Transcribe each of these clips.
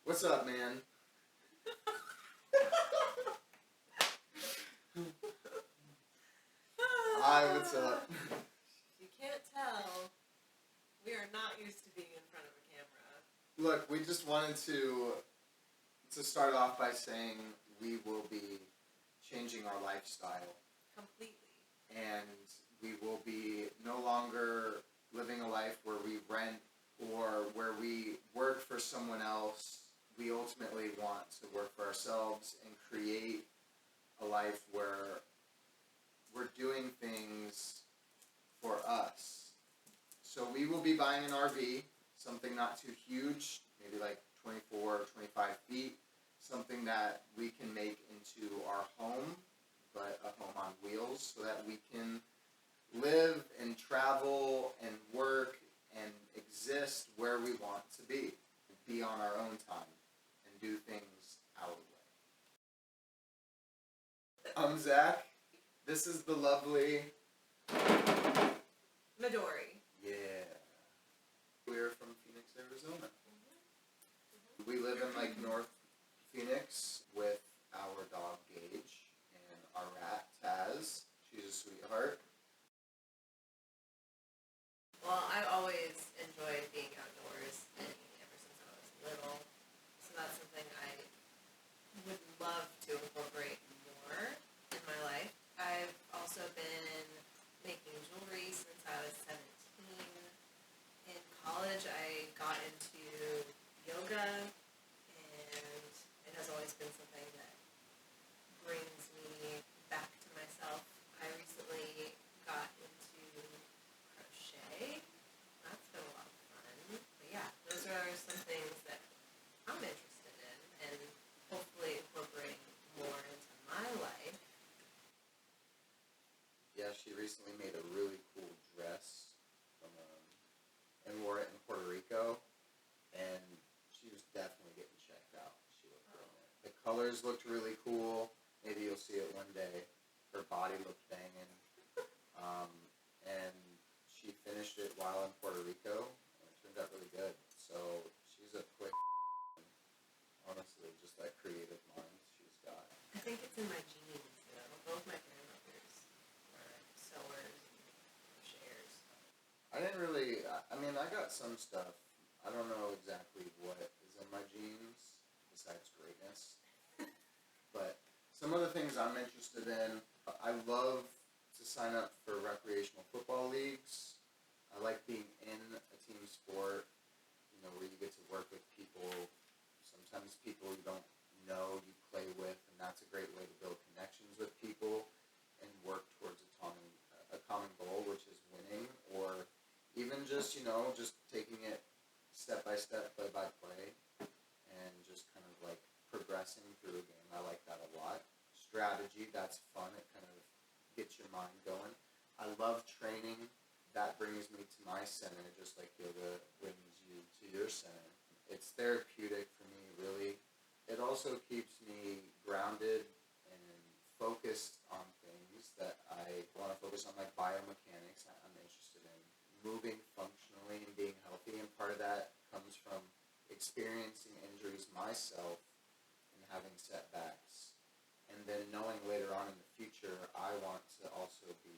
What's up, man? Hi, what's up? You can't tell. We are not used to being in front of a camera. Look, we just wanted to start off by saying we will be changing our lifestyle. Completely. And we will be no longer living a life where we rent or where we work for someone else. We ultimately want to work for ourselves and create a life where we're doing things for us. So we will be buying an RV, something not too huge, maybe like 24 or 25 feet, something that we can make into our home, but a home on wheels, so that we can live and travel and work and exist where we want to be on our own time, and do things our way. I'm Zach. This is the lovely Midori. Yeah. We're from Phoenix, Arizona. We live in like North Phoenix with our dog Gage and our rat Taz. She's a sweetheart. Well, I always enjoyed being outdoors, and ever since I was little. So that's something I would love to incorporate more in my life. I've also been making jewelry since I was 17. In college, I got into yoga, and it has always been something that brings me back to myself. I recently got into crochet. That's been a lot of fun. But yeah, those are some things that I'm interested in, and hopefully incorporating more into my life. Yeah, she recently made a really cool dress from, and wore it in Puerto Rico, and she was definitely getting checked out. She looked good in it. The colors looked really cool. Maybe you'll see it one day. Her body looked banging. And she finished it while in Puerto Rico, and it turned out really good. So she's a quick, honestly, just that creative mind she's got. I think it's in my genes, Both my grandmothers were sewers and crocheters. I didn't really, I got some stuff. I don't know exactly what is in my genes besides greatness. But some of the things I'm interested in, I love to sign up for recreational football leagues. I like being in a team sport, where you get to work with people, sometimes people you don't know you play with, and that's a great way to build connections with people and work towards a common goal, which is winning, or even just, just taking it step by step, play by play, and just kind of like progressing through a game. I like that a lot. Strategy, that's fun. It kind of gets your mind going. I love training. That brings me to my center, just like yoga brings you to your center. It's therapeutic for me, really. It also keeps me grounded and focused on things that I want to focus on, like biomechanics. I'm interested in moving functionally and being healthy, and part of that comes from experiencing injuries myself and having setbacks. And then knowing later on in the future, I want to also be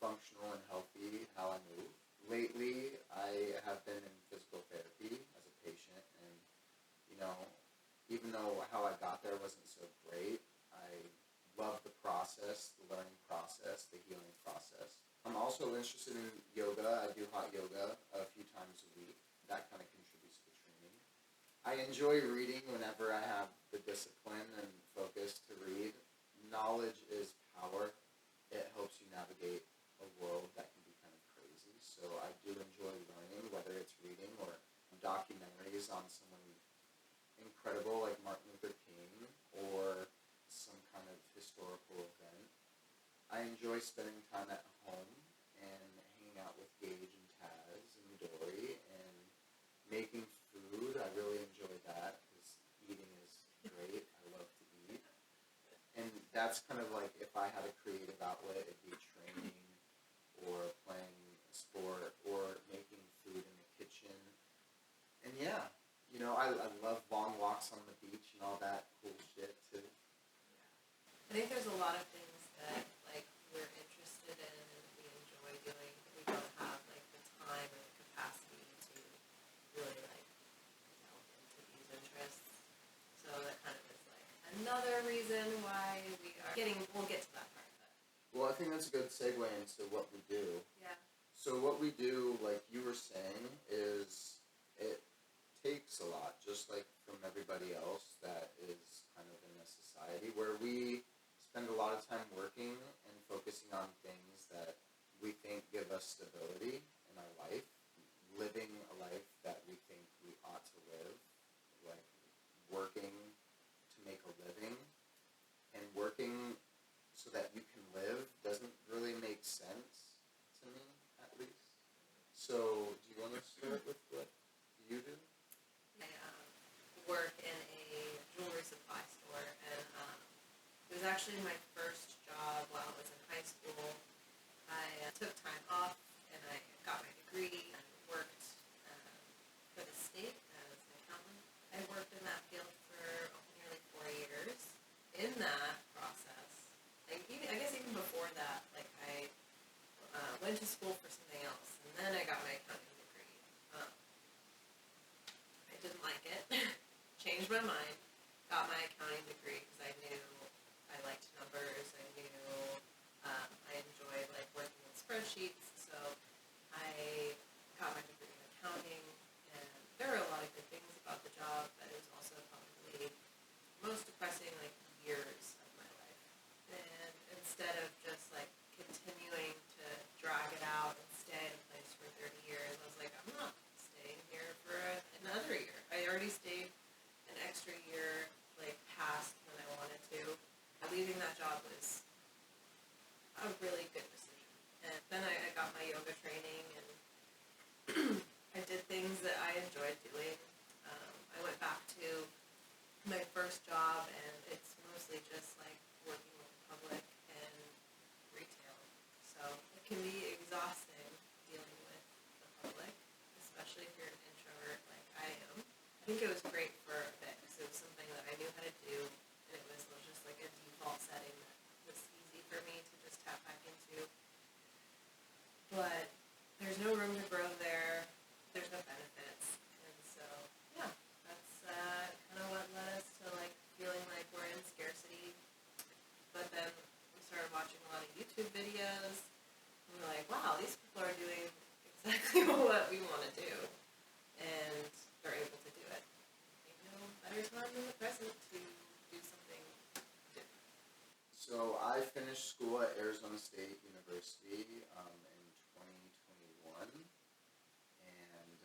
functional and healthy how I move. Lately, I have been in physical therapy as a patient, and, even though how I got there wasn't so great, I love the process, the learning process, the healing process. I'm also interested in yoga. I do hot yoga a few times a week. That kind of contributes to the training. I enjoy reading whenever I have the discipline and focus to read. Knowledge is power. It helps you navigate a world that can be kind of crazy. So I do enjoy learning, whether it's reading or documentaries on someone incredible like Martin Luther King or some kind of historical event. I enjoy spending time at home and hanging out with Gage and Taz and Midori and making food. I really enjoy that because eating is great. I love to eat. And that's kind of like if I had a creative outlet, it'd be training or playing a sport or making food in the kitchen I love long walks on the beach and all that cool shit too. I think there's a lot of things that like we're interested in and we enjoy doing, but we don't have like the time or the capacity to really like delve into these interests. So that kind of is like another reason why we are getting. We'll get to that part, but Well, I think that's a good segue into what we do. yeah, So what we do, like you were saying, is it takes a lot, just like from everybody else that is kind of in a society where we spend a lot of time working and focusing on things that we think give us stability in our life, living a life that we think we ought to live, like working to make a living, and working so that you can live doesn't really make sense to me, at least. So, do you want to start with what you do? I work in a jewelry supply store, and it was actually my first job while I was in high school. I took time off and I got my degree and worked for the state as an accountant. I worked in that field for nearly 4 years. In that process, I guess even before that, like I went to school for something else, and then I got my accounting degree. I didn't like it. Changed my mind. Got my accounting degree because I knew I liked numbers. I knew I enjoyed like working with spreadsheets. So I got my degree in accounting, and there were a lot of good things about the job, but it was also probably most depressing like years of my life. And instead of just like continuing to drag it out and stay in a place for 30 years, I was like, I'm not staying here for another year. I already stayed an extra year like past when I wanted to. Leaving that job was a really good decision. And then I got my yoga training, and I did things that I enjoyed doing. I went back to my first job, and it's mostly just like working with the public and retail. So it can be exhausting dealing with the public, especially if you're an introvert like I am. I think it was great for a bit because it was something that I knew how to do, and it was just like a default setting that was easy for me to just tap back into. But there's no room to grow there. There's no benefits, and so yeah, that's kind of what led us to like feeling like we're in scarcity. But then we started watching a lot of YouTube videos, and we're like, wow, these people are doing exactly what we want to do, and they're able to do it. Ain't no better time than the present to do something different. So I finished school at Arizona State University in 2021, and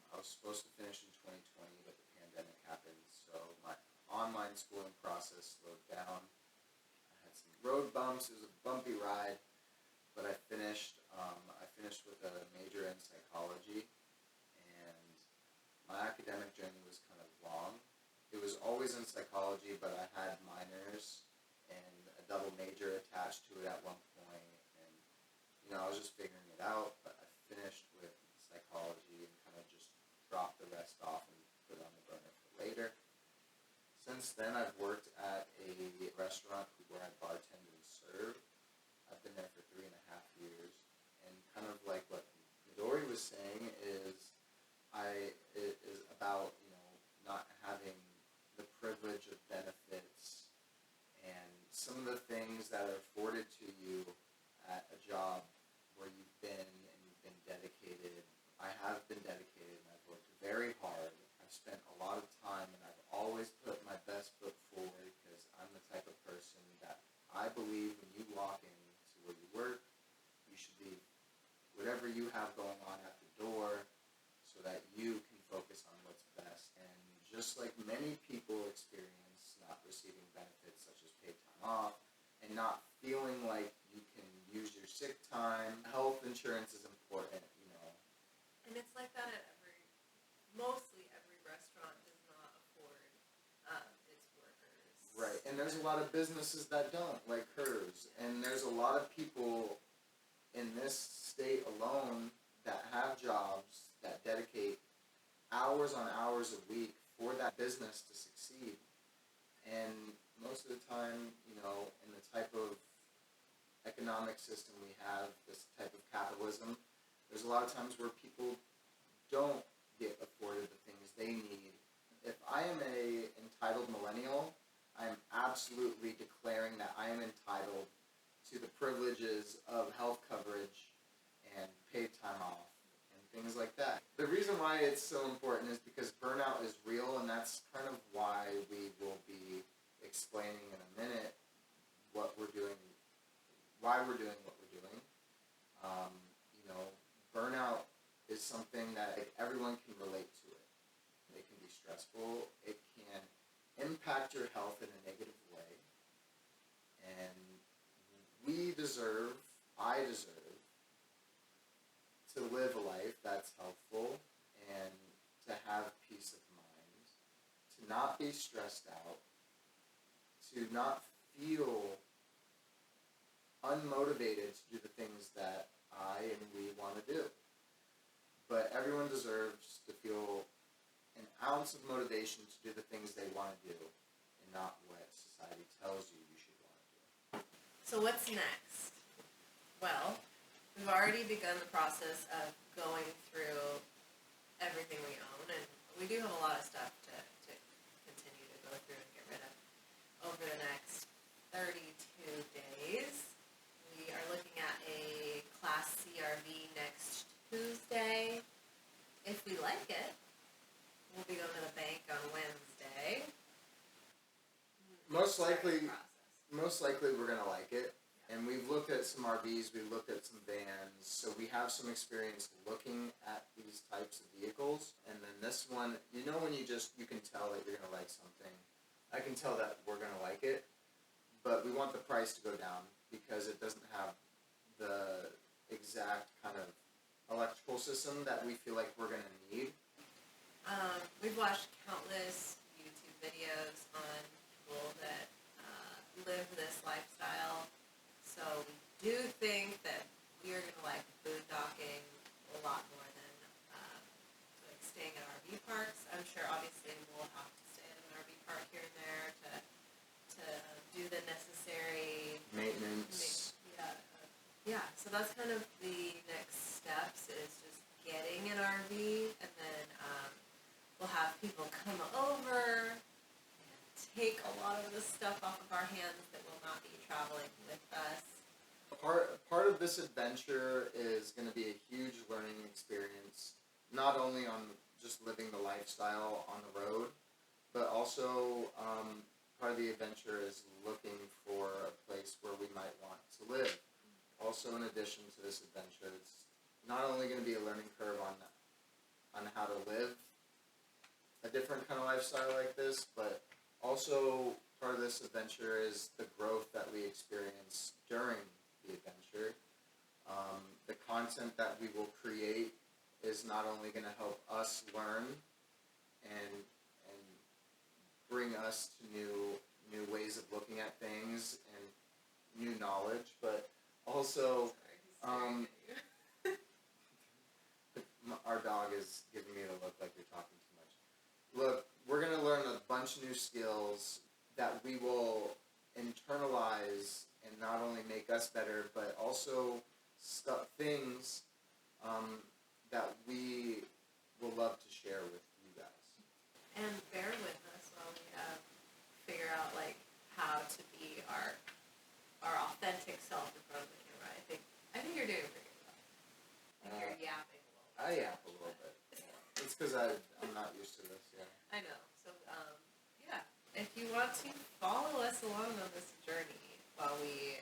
I was supposed to finish in 2020, but the pandemic happened, so my online schooling process slowed down. I had some road bumps. It was a bumpy ride, but I finished. I finished with a major in psychology, and my academic journey was kind of long. It was always in psychology, but I had minors and a double major attached to it at one point, and I was just figuring it out. But I finished with psychology and kind of just dropped the rest off and put it on the burner for later. Since then, I've worked at a restaurant where I bartend and serve. I've been there for 3.5 years, and kind of like what Midori was saying is, it is about not having the privilege of benefits and some of the things that are afforded to you at a job where you've been and you've been dedicated. I have been dedicated, and I've worked very hard. I've spent a lot of time, and I've always put my best foot forward because I'm the type of person that I believe when you walk into where you work, you should leave whatever you have going on at the door so that you can focus on what's best. And just like many people experience not receiving benefits such as paid time off and not feeling like you can use your sick time, health insurance is important, And it's like that at mostly every restaurant does not afford its workers. Right, and there's a lot of businesses that don't, like hers. And there's a lot of people in this state alone that have jobs that dedicate hours on hours a week for that business to succeed. And most of the time, in the type of economic system we have, this type of capitalism, there's a lot of times where people don't get afforded the things they need. If I am a entitled millennial, I am absolutely declaring that I am entitled to the privileges of health coverage and paid time off and things like that. The reason why it's so important is because burnout is real, and that's kind of why we will be explaining in a minute what we're doing, why we're doing what we're doing. Burnout is something that everyone can relate to it. It can be stressful. It can impact your health in a negative way. And I deserve, to live a life that's helpful and to have peace of mind, to not be stressed out, to not feel unmotivated to do the things that I and we want to do. But everyone deserves to feel an ounce of motivation to do the things they want to do and not what society tells you should want to do. So what's next? Well, we've already begun the process of going through everything we own, and we do have a lot of stuff to continue to go through and get rid of over the next 32 days. We are looking at a Class CRV next Tuesday. If we like it, we'll be going to the bank on Wednesday. Most likely Process. we're going to like it. And we've looked at some RVs, we've looked at some vans, so we have some experience looking at these types of vehicles. And then this one, when you can tell that you're going to like something. I can tell that we're going to like it, but we want the price to go down because it doesn't have the exact kind of electrical system that we feel like we're going to need. We've watched countless YouTube videos on people that live this lifestyle. So we do think that we are going to like boondocking a lot more than like staying at RV parks. I'm sure obviously we'll have to stay at an RV park here and there to do the necessary Maintenance. Yeah, so that's kind of the next steps is just getting an RV, and then we'll have people come over and take a lot of the stuff off of our hands that will not be traveling with us. Part of this adventure is going to be a huge learning experience, not only on just living the lifestyle on the road, but also part of the adventure is looking for a place where we might want to live. Also, in addition to this adventure, it's not only going to be a learning curve on how to live a different kind of lifestyle like this, but also part of this adventure is the growth that we experience during the adventure. The content that we will create is not only going to help us learn and bring us to new ways of looking at things and new knowledge, but also our dog is giving me the look like you're talking too much. Look, we're going to learn a bunch of new skills that we will internalize and not only make us better, but also things that we will love to share with you guys. And bear with us while we figure out how to be our authentic self in front of the camera. I think you're doing pretty well. I think you're yapping a little bit. I yap a little bit. It's because I'm not used to this. Yeah. I know. So if you want to follow us along on this journey while we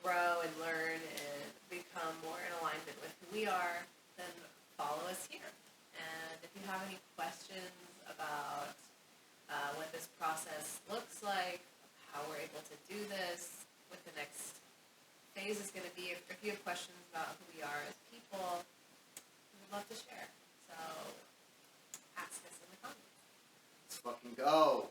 grow and learn and become more in alignment with who we are, then follow us here. And if you have any questions about what this process looks like, how we're able to do this, what the next phase is going to be, if you have questions about who we are as people, we would love to share. So ask us in the comments. Let's fucking go.